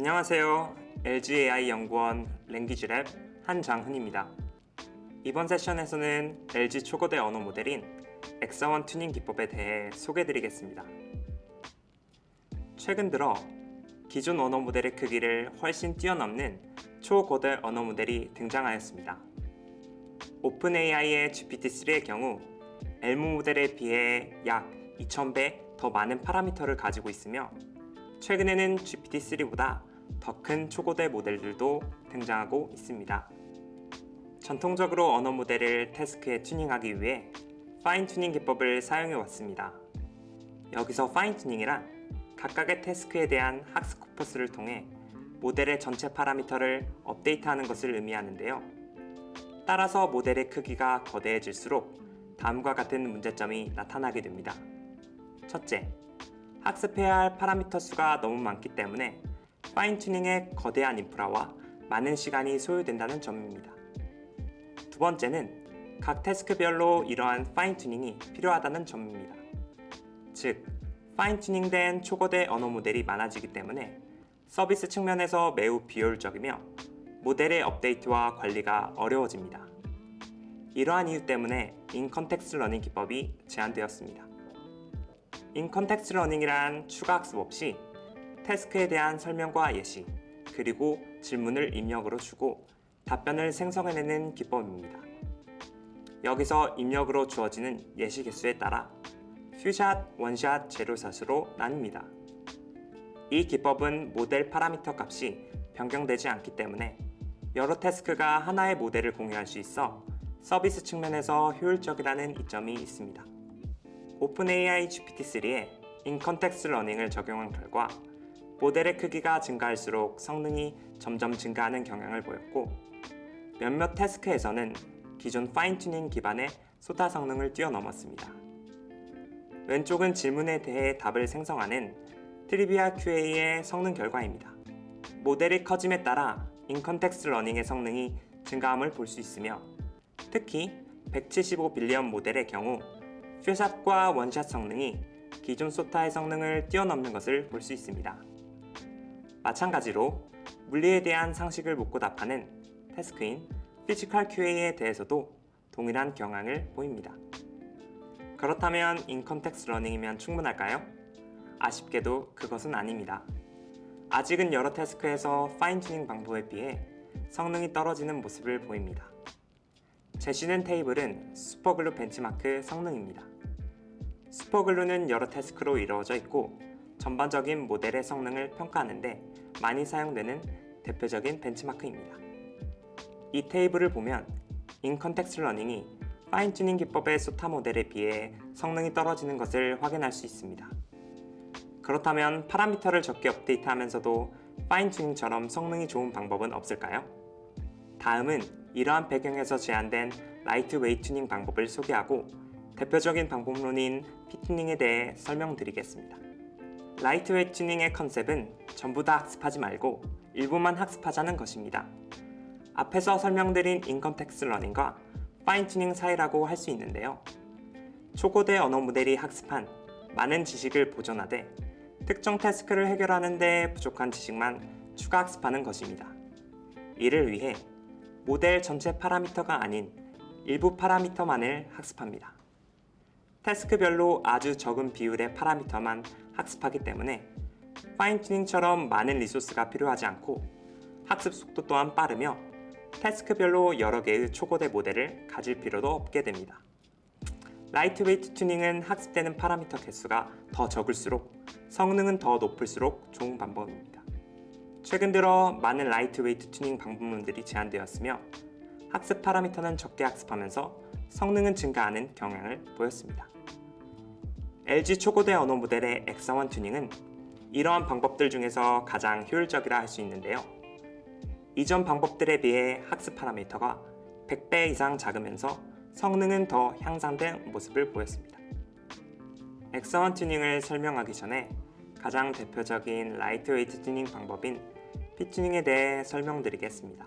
안녕하세요. LG AI 연구원 랭귀지랩 한장훈입니다. 이번 세션에서는 LG 초거대 언어 모델인 엑사원 튜닝 기법에 대해 소개해드리겠습니다. 최근 들어 기존 언어 모델의 크기를 훨씬 뛰어넘는 초거대 언어 모델이 등장하였습니다. 오픈AI의 GPT-3의 경우 엘모 모델에 비해 약 2000배 더 많은 파라미터를 가지고 있으며 최근에는 GPT-3보다 더 큰 초고대 모델들도 등장하고 있습니다. 전통적으로 언어 모델을 태스크에 튜닝하기 위해 파인 튜닝 기법을 사용해 왔습니다. 여기서 파인 튜닝이란 각각의 태스크에 대한 학습 코퍼스를 통해 모델의 전체 파라미터를 업데이트하는 것을 의미하는데요. 따라서 모델의 크기가 거대해질수록 다음과 같은 문제점이 나타나게 됩니다. 첫째, 학습해야 할 파라미터 수가 너무 많기 때문에 파인 튜닝에 거대한 인프라와 많은 시간이 소요된다는 점입니다. 두 번째는 각 태스크별로 이러한 파인 튜닝이 필요하다는 점입니다. 즉, 파인 튜닝된 초거대 언어 모델이 많아지기 때문에 서비스 측면에서 매우 비효율적이며 모델의 업데이트와 관리가 어려워집니다. 이러한 이유 때문에 인컨텍스트 러닝 기법이 제안되었습니다. 인컨텍스트 러닝이란 추가 학습 없이 태스크에 대한 설명과 예시, 그리고 질문을 입력으로 주고 답변을 생성해내는 기법입니다. 여기서 입력으로 주어지는 예시 개수에 따라 퓨샷, 원샷, 제로샷으로 나뉩니다. 이 기법은 모델 파라미터 값이 변경되지 않기 때문에 여러 태스크가 하나의 모델을 공유할 수 있어 서비스 측면에서 효율적이라는 이점이 있습니다. 오픈AI GPT-3에 인컨텍스트 러닝을 적용한 결과 모델의 크기가 증가할수록 성능이 점점 증가하는 경향을 보였고 몇몇 태스크에서는 기존 파인 튜닝 기반의 소타 성능을 뛰어넘었습니다. 왼쪽은 질문에 대해 답을 생성하는 트리비아 QA의 성능 결과입니다. 모델이 커짐에 따라 인컨텍스트 러닝의 성능이 증가함을 볼 수 있으며 특히 175빌리언 모델의 경우 퓨샷과 원샷 성능이 기존 소타의 성능을 뛰어넘는 것을 볼 수 있습니다. 마찬가지로 물리에 대한 상식을 묻고 답하는 태스크인 피지컬 QA에 대해서도 동일한 경향을 보입니다. 그렇다면 인컨텍스트 러닝이면 충분할까요? 아쉽게도 그것은 아닙니다. 아직은 여러 태스크에서 파인 튜닝 방법에 비해 성능이 떨어지는 모습을 보입니다. 제시된 테이블은 슈퍼글루 벤치마크 성능입니다. 슈퍼글루는 여러 태스크로 이루어져 있고 전반적인 모델의 성능을 평가하는데 많이 사용되는 대표적인 벤치마크입니다. 이 테이블을 보면 인컨텍스트 러닝이 파인 튜닝 기법의 소타 모델에 비해 성능이 떨어지는 것을 확인할 수 있습니다. 그렇다면 파라미터를 적게 업데이트하면서도 파인 튜닝처럼 성능이 좋은 방법은 없을까요? 다음은 이러한 배경에서 제안된 라이트웨이트 튜닝 방법을 소개하고 대표적인 방법론인 피튜닝에 대해 설명드리겠습니다. 라이트웨이트 튜닝의 컨셉은 전부 다 학습하지 말고 일부만 학습하자는 것입니다. 앞에서 설명드린 인컨텍스트 러닝과 파인 튜닝 사이라고 할 수 있는데요. 초고대 언어 모델이 학습한 많은 지식을 보존하되 특정 태스크를 해결하는 데 부족한 지식만 추가 학습하는 것입니다. 이를 위해 모델 전체 파라미터가 아닌 일부 파라미터만을 학습합니다. 태스크별로 아주 적은 비율의 파라미터만 학습하기 때문에 파인 튜닝처럼 많은 리소스가 필요하지 않고 학습 속도 또한 빠르며 태스크별로 여러 개의 초고대 모델을 가질 필요도 없게 됩니다. 라이트웨이트 튜닝은 학습되는 파라미터 개수가 더 적을수록 성능은 더 높을수록 좋은 방법입니다. 최근 들어 많은 라이트웨이트 튜닝 방법론들이 제안되었으며 학습 파라미터는 적게 학습하면서 성능은 증가하는 경향을 보였습니다. LG 초고대 언어 모델의 엑사원 튜닝은 이러한 방법들 중에서 가장 효율적이라 할 수 있는데요. 이전 방법들에 비해 학습 파라미터가 100배 이상 작으면서 성능은 더 향상된 모습을 보였습니다. 엑사원 튜닝을 설명하기 전에 가장 대표적인 라이트웨이트 튜닝 방법인 피튜닝에 대해 설명드리겠습니다.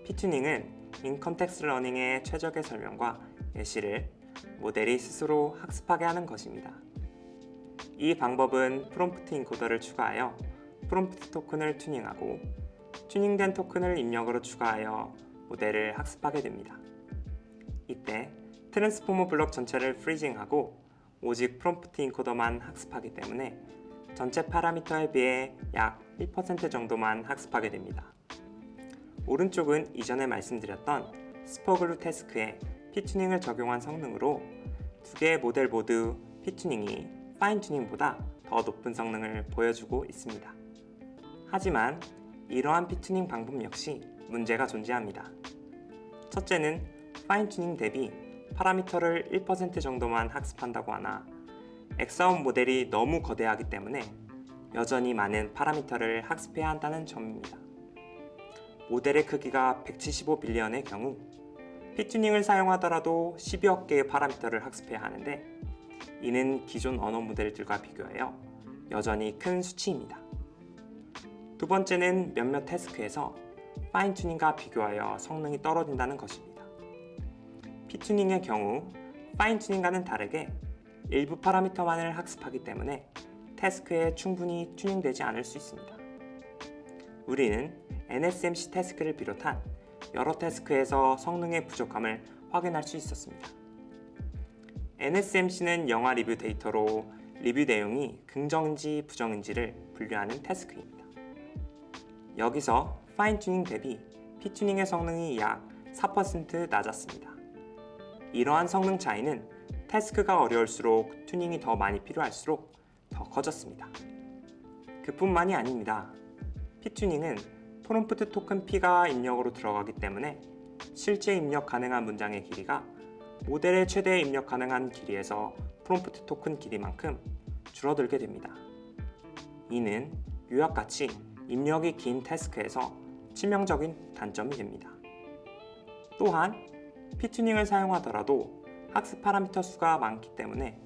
피튜닝은 인컨텍스트 러닝의 최적의 설명과 예시를 모델이 스스로 학습하게 하는 것입니다. 이 방법은 프롬프트 인코더를 추가하여 프롬프트 토큰을 튜닝하고 튜닝된 토큰을 입력으로 추가하여 모델을 학습하게 됩니다. 이때 트랜스포머 블록 전체를 프리징하고 오직 프롬프트 인코더만 학습하기 때문에 전체 파라미터에 비해 약 1% 정도만 학습하게 됩니다. 오른쪽은 이전에 말씀드렸던 스포글루 태스크에 피튜닝을 적용한 성능으로 두 개의 모델 모두 피튜닝이 파인 튜닝보다 더 높은 성능을 보여주고 있습니다. 하지만 이러한 피튜닝 방법 역시 문제가 존재합니다. 첫째는 파인 튜닝 대비 파라미터를 1% 정도만 학습한다고 하나 엑사원 모델이 너무 거대하기 때문에 여전히 많은 파라미터를 학습해야 한다는 점입니다. 모델의 크기가 175빌리언의 경우 피튜닝을 사용하더라도 10여 개의 파라미터를 학습해야 하는데 이는 기존 언어 모델들과 비교하여 여전히 큰 수치입니다. 두 번째는 몇몇 태스크에서 파인 튜닝과 비교하여 성능이 떨어진다는 것입니다. 피튜닝의 경우 파인 튜닝과는 다르게 일부 파라미터만을 학습하기 때문에 태스크에 충분히 튜닝되지 않을 수 있습니다. 우리는 NSMC 태스크를 비롯한 여러 태스크에서 성능의 부족함을 확인할 수 있었습니다. NSMC는 영화 리뷰 데이터로 리뷰 내용이 긍정인지 부정인지를 분류하는 태스크입니다. 여기서 파인 튜닝 대비 피튜닝의 성능이 약 4% 낮았습니다. 이러한 성능 차이는 태스크가 어려울수록 튜닝이 더 많이 필요할수록 더 커졌습니다. 그뿐만이 아닙니다. 피튜닝은 프롬프트 토큰 P가 입력으로 들어가기 때문에 실제 입력 가능한 문장의 길이가 모델의 최대 입력 가능한 길이에서 프롬프트 토큰 길이만큼 줄어들게 됩니다. 이는 요약같이 입력이 긴 태스크에서 치명적인 단점이 됩니다. 또한 피튜닝을 사용하더라도 학습 파라미터 수가 많기 때문에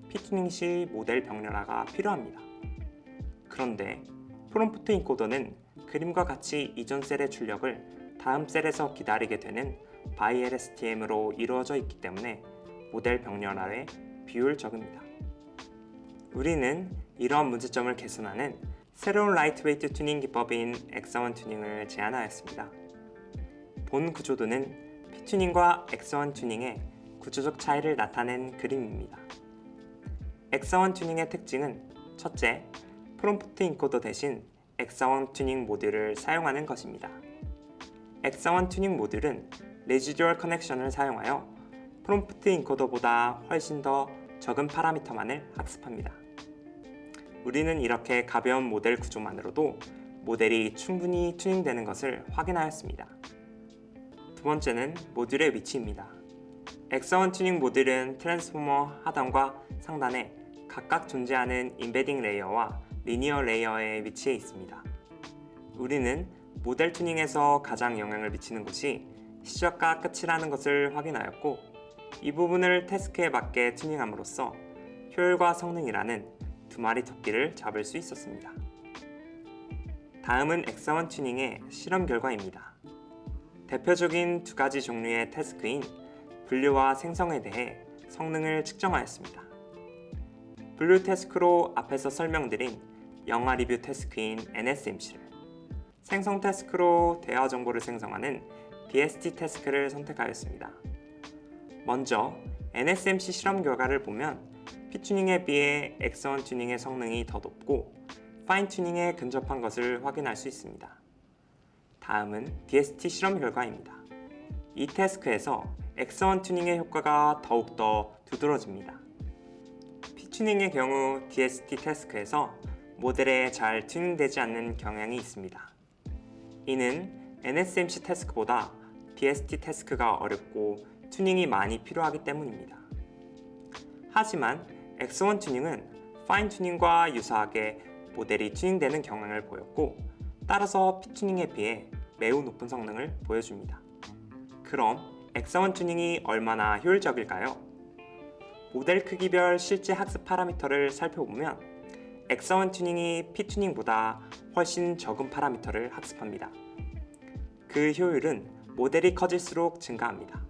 피튜닝 시 모델 병렬화가 필요합니다. 그런데 프롬프트 인코더는 그림과 같이 이전 셀의 출력을 다음 셀에서 기다리게 되는 BiLSTM으로 이루어져 있기 때문에 모델 병렬화에 비효율적입니다. 우리는 이러한 문제점을 개선하는 새로운 라이트웨이트 튜닝 기법인 엑사원 튜닝을 제안하였습니다. 본 구조도는 피튜닝과 엑사원 튜닝의 구조적 차이를 나타낸 그림입니다. 엑사원 튜닝의 특징은 첫째, 프롬프트 인코더 대신 엑사원 튜닝 모듈을 사용하는 것입니다. 엑사원 튜닝 모듈은 레지듀얼 커넥션을 사용하여 프롬프트 인코더보다 훨씬 더 적은 파라미터만을 학습합니다. 우리는 이렇게 가벼운 모델 구조만으로도 모델이 충분히 튜닝되는 것을 확인하였습니다. 두 번째는 모듈의 위치입니다. 엑사원 튜닝 모듈은 트랜스포머 하단과 상단에 각각 존재하는 임베딩 레이어와 리니어 레이어에 위치해 있습니다. 우리는 모델 튜닝에서 가장 영향을 미치는 곳이 시작과 끝이라는 것을 확인하였고 이 부분을 태스크에 맞게 튜닝함으로써 효율과 성능이라는 두 마리 토끼를 잡을 수 있었습니다. 다음은 엑사원 튜닝의 실험 결과입니다. 대표적인 두 가지 종류의 태스크인 분류와 생성에 대해 성능을 측정하였습니다. 분류 태스크로 앞에서 설명드린 영화 리뷰 태스크인 NSMC를, 생성 태스크로 대화 정보를 생성하는 DST 태스크를 선택하였습니다. 먼저 NSMC 실험 결과를 보면 피튜닝에 비해 엑사원 튜닝의 성능이 더 높고 파인 튜닝에 근접한 것을 확인할 수 있습니다. 다음은 DST 실험 결과입니다. 이 태스크에서 엑사원 튜닝의 효과가 더욱더 두드러집니다. 피튜닝의 경우 DST 태스크에서 모델에 잘 튜닝되지 않는 경향이 있습니다. 이는 NSMC 태스크보다 DST 태스크가 어렵고 튜닝이 많이 필요하기 때문입니다. 하지만 엑사원 튜닝은 파인 튜닝과 유사하게 모델이 튜닝되는 경향을 보였고 따라서 피튜닝에 비해 매우 높은 성능을 보여줍니다. 그럼 엑사원 튜닝이 얼마나 효율적일까요? 모델 크기별 실제 학습 파라미터를 살펴보면 엑사원 튜닝이 피튜닝보다 훨씬 적은 파라미터를 학습합니다. 그 효율은 모델이 커질수록 증가합니다.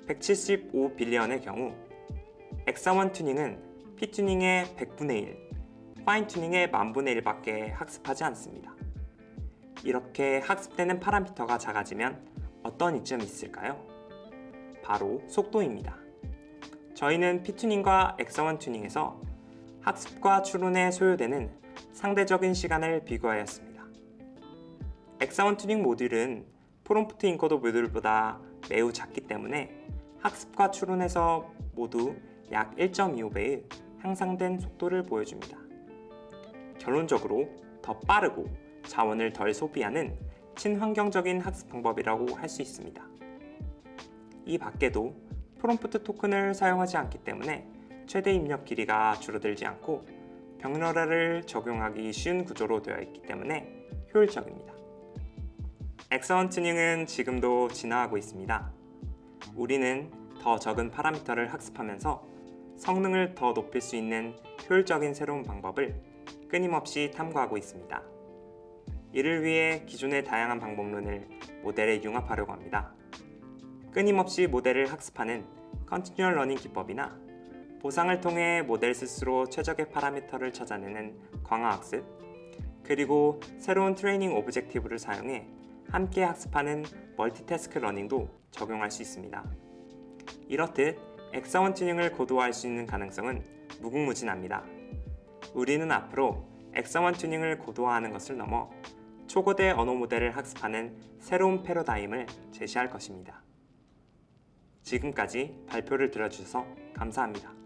175빌리언의 경우 엑사원 튜닝은 피튜닝의 100분의 1, 파인 튜닝의 10,000분의 1밖에 학습하지 않습니다. 이렇게 학습되는 파라미터가 작아지면 어떤 이점이 있을까요? 바로 속도입니다. 저희는 P튜닝과 엑서원 튜닝에서 학습과 추론에 소요되는 상대적인 시간을 비교하였습니다. 엑서원 튜닝 모듈은 프롬프트 인코더 모듈보다 매우 작기 때문에 학습과 추론에서 모두 약 1.25배의 향상된 속도를 보여줍니다. 결론적으로 더 빠르고 자원을 덜 소비하는 친환경적인 학습 방법이라고 할 수 있습니다. 이 밖에도 프롬프트 토큰을 사용하지 않기 때문에 최대 입력 길이가 줄어들지 않고 병렬화를 적용하기 쉬운 구조로 되어 있기 때문에 효율적입니다. 엑서원 튜닝은 지금도 진화하고 있습니다. 우리는 더 적은 파라미터를 학습하면서 성능을 더 높일 수 있는 효율적인 새로운 방법을 끊임없이 탐구하고 있습니다. 이를 위해 기존의 다양한 방법론을 모델에 융합하려고 합니다. 끊임없이 모델을 학습하는 컨티뉴얼 러닝 기법이나 보상을 통해 모델 스스로 최적의 파라미터를 찾아내는 광화학습, 그리고 새로운 트레이닝 오브젝티브를 사용해 함께 학습하는 멀티태스크 러닝도 적용할 수 있습니다. 이렇듯 엑서원 튜닝을 고도화할 수 있는 가능성은 무궁무진합니다. 우리는 앞으로 엑서원 튜닝을 고도화하는 것을 넘어 초고대 언어 모델을 학습하는 새로운 패러다임을 제시할 것입니다. 지금까지 발표를 들어주셔서 감사합니다.